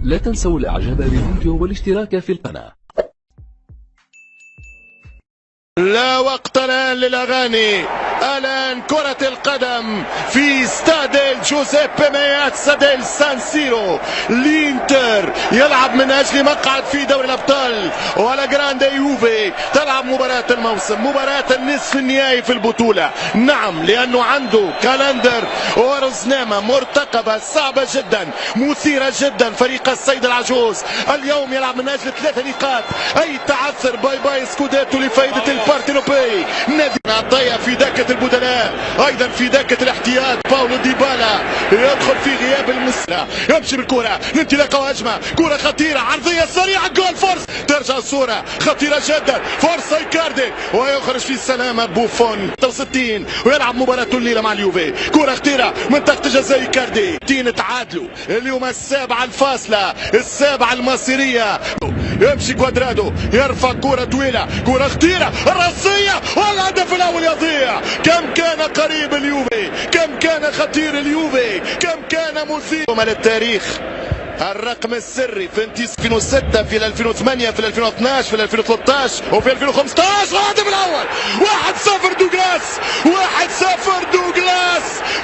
لا تنسوا الاعجاب بالفيديو والاشتراك في القناة. لا وقت الآن للأغاني، الآن كرة القدم في استاد جوزيبي مياتزا ديل سان سيرو. الانتر يلعب من أجل مقعد في دوري الأبطال، ولا جراندي يوفي تلعب مباراة الموسم، مباراة النصف النهائي في البطولة. نعم، لأنه عنده كالندر ورزنامة مرتقبة صعبة جدا، مثيرة جدا. فريق السيد العجوز اليوم يلعب من أجل 3 نقاط، أي تعثر باي باي سكوديتو لفائدة بارتينوبي. نادي عطية في دكة البدلاء، ايضا في دكة الاحتياط باولو ديبالا يدخل في غياب المسلة، يمشي بالكرة لانطلاقة وهجمة، كرة خطيرة عرضية سريعة، جول فرص، ترجع الصورة خطيرة جدا، فرصة ايكاردي ويخرج في السلامة بوفون 66 ويلعب مباراة الليلة مع اليوفي. كرة خطيرة منطقة جزاء ايكاردي. تعادلوا اليوم السابعة الفاصلة، السابعة المصيرية. يمشي كوادرادو يرفع كرة طويلة، كرة خطيرة الرأسية والهدف الأول يضيع. كم كان قريب اليوفي، كم كان خطير اليوفي، كم كان مثير للتاريخ. الرقم السري في 2006 في 2008 في 2012 في 2013 وفي 2015. الهدف الأول 1-0 دوغلاس، 1-0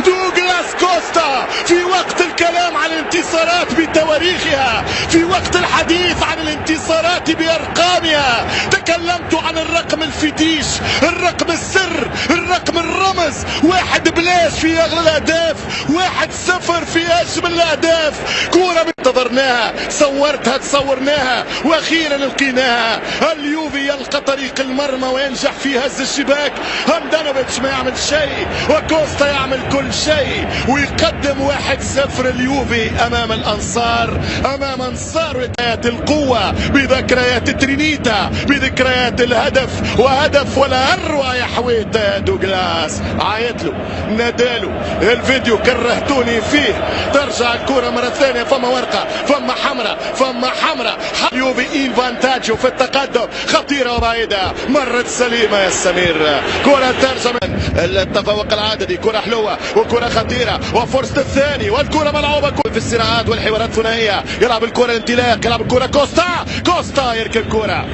دوغلاس كوستا. في وقت الكلام عن الانتصارات بتواريخها، في وقت الحديث عن الانتصارات بأرقامها، تكلمت عن الرقم الفتيش، الرقم السر، الرقم الرمز. 1 بلاش في أغلى الأهداف، 1-0 في أجمل الأهداف. كورة انتظرناها، صورتها تصورناها، واخيرا لقيناها. اليوفي يلقى طريق المرمى وينجح في هز الشباك. هاندانوفيتش ما يعمل شيء وكوستا يعمل كل شيء، ويقدم 1-0 اليوفي امام الانصار، امام انصار ذات القوه، بذكريات ترينيتا، بذكريات الهدف، وهدف ولا اروع يا حويته دوغلاس. عيط له، ناداله، الفيديو كرهتوني فيه. ترجع الكره مره ثانيه، فما ورقه، فما حمراء. يوفي ان فانتاجو في التقدم، خطيره وبعيده، مرت سليمه يا سمير. كره ترجع من التفوق العددي، كره حلوه وكره خطيره وفرصه الثاني، والكره ملعوبه في الصراعات والحوارات الثنائيه. يلعب الكره الانطلاق، يلعب الكره كوستا يركب كره،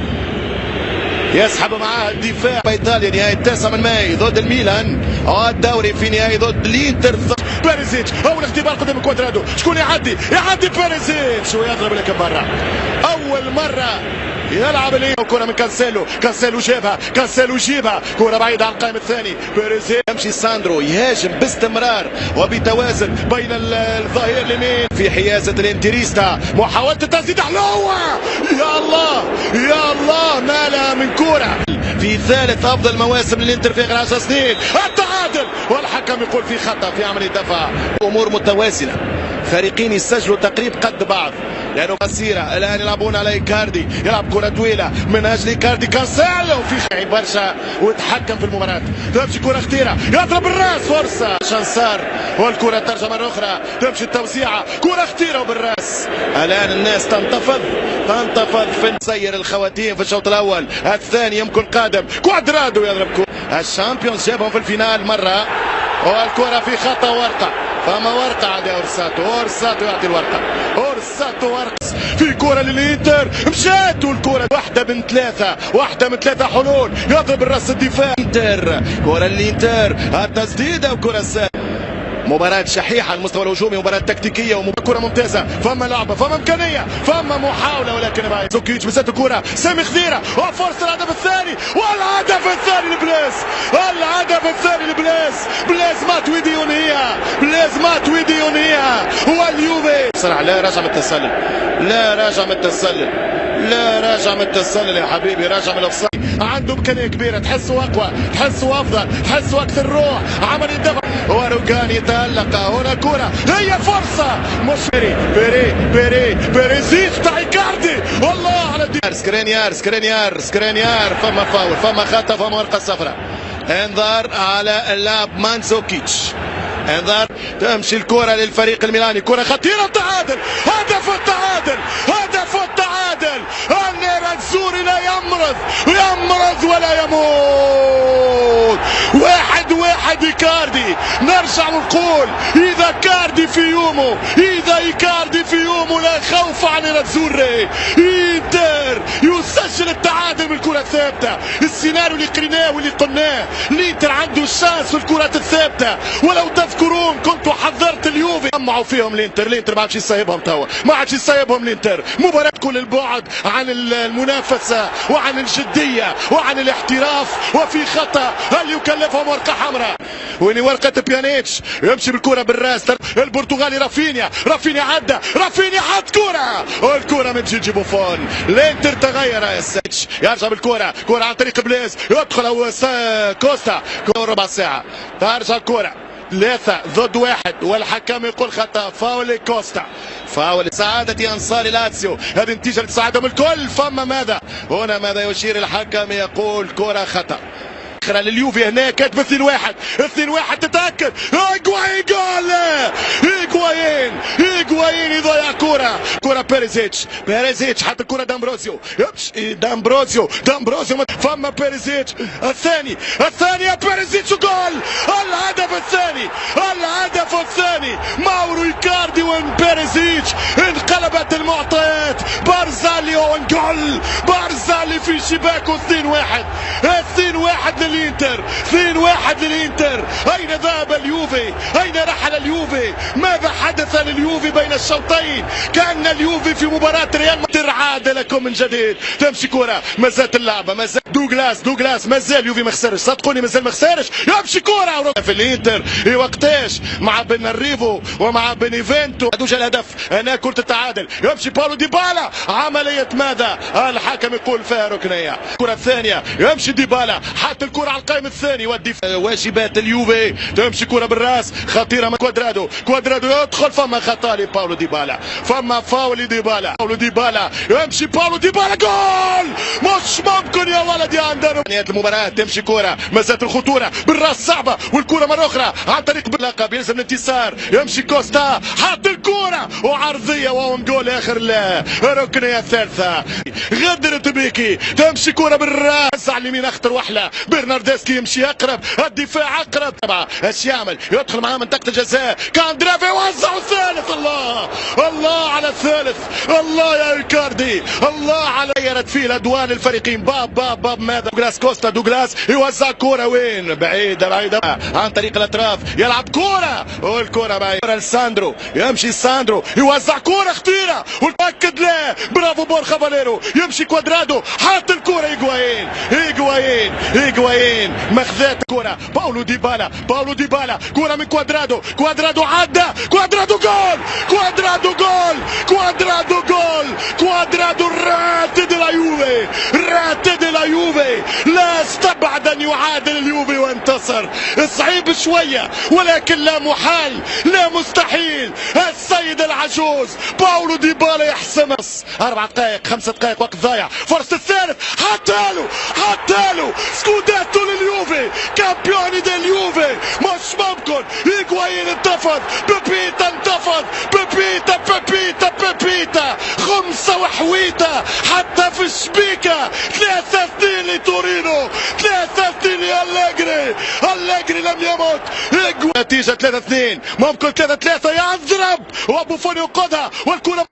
يسحب معاه الدفاع. ايطاليا نهاية 9 من ماي ضد الميلان، الدوري في نهائي ضد الانتر. بيريزيتش اول اختبار قدام كوادرادو، شكون يعدي بيريزيتش ويضرب لك برا. اول مرة يلعب ليه كرة من كانسيلو جيبها، كرة بعيدة عن القائم الثاني. بيريزيتش يمشي ساندرو، يهاجم باستمرار وبتوازن بين الظهير اليمين في حيازة الانتريستا، محاولة التسديد حلوة، يا الله مالها من كرة. في ثالث افضل مواسم للانتر في اخر 10 سنين، التعادل والحكم يقول في خطأ في عملية دفع. امور متوازنة، فريقين يسجلوا تقريب قد بعض، لانه مسيرة الان يلعبون على ايكاردي، يلعب كرة طويلة من اجل ايكاردي، كانسيلو في برشا وتحكم في المباراة. تمشي كرة خطيرة، يضرب الراس، فرصة شانسار، والكرة ترجع مرة اخرى، تمشي التوزيعة، كرة خطيرة وبالراس. الان الناس تنتفض في سير الخواتيم في الشوط الاول، الثاني يمكن قادم. كوادرادو يضرب كرة، الشامبيونز جابهم في الفينال مرة، والكرة في خطأ ورقة، فما ورقة عاد أورساتو يعطي الورقة، في كرة للإنتر مشات، والكرة واحدة من ثلاثة حلول، يضرب الراس الدفاع. كرة للإنتر، التسديدة وكرة سهلة. مباراة شحيحة على المستوى الهجومي، مباراة تكتيكية وكرة ممتازة، فما لعبة، فما إمكانية، فما محاولة، ولكن بعيد. زوكيتش مسات الكرة، سامي خضيرة، وفرصة الهدف الثاني، والهدف الثاني لبلاس. بلاس مات ويدي يونيها، هو اليوفي صراحة لا راجع من التسلل يا حبيبي، راجع من الاوفسايد. عنده امكانيه كبيره، تحسه اقوى، تحسه افضل، تحسه اكثر روح، عمل الدفع، وروجان يتالق. هنا كره، هي فرصه، مش بيريزيتش تاع ايكاردي، والله على سكرينيار. فما فاول، فما خطا، فما ورقه صفراء. انذار على اللاعب مانزوكيتش، انذار. تمشي الكره للفريق الميلاني، كره خطيره، تعادل، هدف التعادل. النيراتزوري لا يمرض ولا يموت. 1-1 محمد إيكاردي. نرجع ونقول إذا كاردي في يومه، إذا إيكاردي في يومه لا خوف عن الأزوري. إنتر يسجل التعادل بالكرة الثابتة. السيناريو اللي قريناه واللي قلناه، الإنتر عنده الشانس في الكرات الثابتة. ولو تذكرون كنت حذرت اليوفي طمعوا فيهم الإنتر ما عادش يصيبهم توا، ما عادش يصيبهم الإنتر. مباراة كل البعد عن المنافسة وعن الجدية وعن الاحتراف، وفي خطأ هل يكلفهم ورقة حمراء. وين ورقة بيانيتش يمشي بالكرة بالراس البرتغالي رافينيا عدى، رافينيا حط كرة والكرة من جيجي بوفون. الانتر تغير يا سيتش، يرجع بالكرة، كرة عن طريق بليز، يدخل كوستا ربع ساعة، ترجع الكرة 3 ضد 1 والحكم يقول خطأ. فاول كوستا، فاول سعادة أنصار لاتسيو. هذه نتيجة لسعادهم الكل. فما ماذا هنا، ماذا يشير الحكم؟ يقول كرة خطأ. اخرى لليوفي هنا كاتب 2-1 تتاكد. هيغوايين جول، هيغوايين يضيع كرة بيريزيتش حط الكرة دامبروزيو فما بيريزيتش الثاني بيريزيتش جول. الهدف الثاني ماورو إيكاردي وين بيريزيتش. انقلبت المعطيات. بارزالي وانجول، بارزالي في شباكه. 2-1 للإنتر، 2-1 للإنتر. أين ذهب اليوفي؟ أين رحل اليوفي؟ ماذا حدث لليوفي بين الشوطين؟ كأن اليوفي في مباراة ريال مدريد. عاد لكم من جديد. تمشي كرة، مازالت اللعبة، مازال دوغلاس مازال اليوفي ما خسرش، صدقوني مازال ما خسرش. يمشي كرة في الإنتر وقتاش مع بنريفو ومع بينيفينتو هذوش الهدف. هنا كرة التعادل، يمشي باولو ديبالا. عملية ماذا؟ الحكم يقول فيها ركنية. الكرة الثانية يمشي ديبالا، حط الكرة على القائم الثاني والدفاع. واجبات اليوفي. تمشي كرة بالراس خطيرة من كوادرادو يدخل. فما خطأ لباولو ديبالا، فما فاول ديبالا. يمشي باولو ديبالا جول. مش ممكن يا ولد يا اندرو. نهاية المباراة تمشي كرة، مازالت الخطورة بالراس صعبة، والكرة مرة أخرى عن طريق باللقب يلزم الانتصار. يمشي كوستا، حط الكرة وعرضية وهم جول آخر الركنية الثالثة. غدرت بيكي، تمشي كرة بالراس على اليمين أخطر وحلة. برناردسكي يمشي أقرب، الدفاع أقرب. ايش يعمل؟ يدخل معاه منطقة الجزاء. كاندرافي يوزع الثالث. الله على الثالث. الله يا إيكاردي، الله على غيرت فيه الأدوان الفريقين. باب ماذا؟ دوغلاس يوزع كرة وين؟ بعيدة عن طريق الأطراف. يلعب كرة والكرة بعيدة. الساندرو يمشي، ساندرو يوزع كرة خطيرة وتأكد له. برافو بورخا فاليرو. يمشي كوادرادو، حاط الكرة. هيغوايين مخذات كرة. باولو ديبالا كرة من كوادرادو عدى. كوادرادو جول. راتد لا يوفي. لا استبعد ان يعادل اليوفي وانتصر. صعيب شوية ولكن لا محال، لا مستحيل. السيد العجوز باولو ديبالا يحسم. 4 دقائق 5 دقائق وقت ضايع. فرصة الثالث، حتى له سكوداتو لليوفي، كامبيوني ديال اليوفي. مش ممكن. هيغوايين انتفض، بيبيتا انتفض، بيبيتا 5 وحويته حتى في الشبيكة. 3-2 لتورينو، 3-2 لأليجري لم يمت. نتيجة 3-2 ممكن 3-3 يضرب وبوفون ينقذها والكرة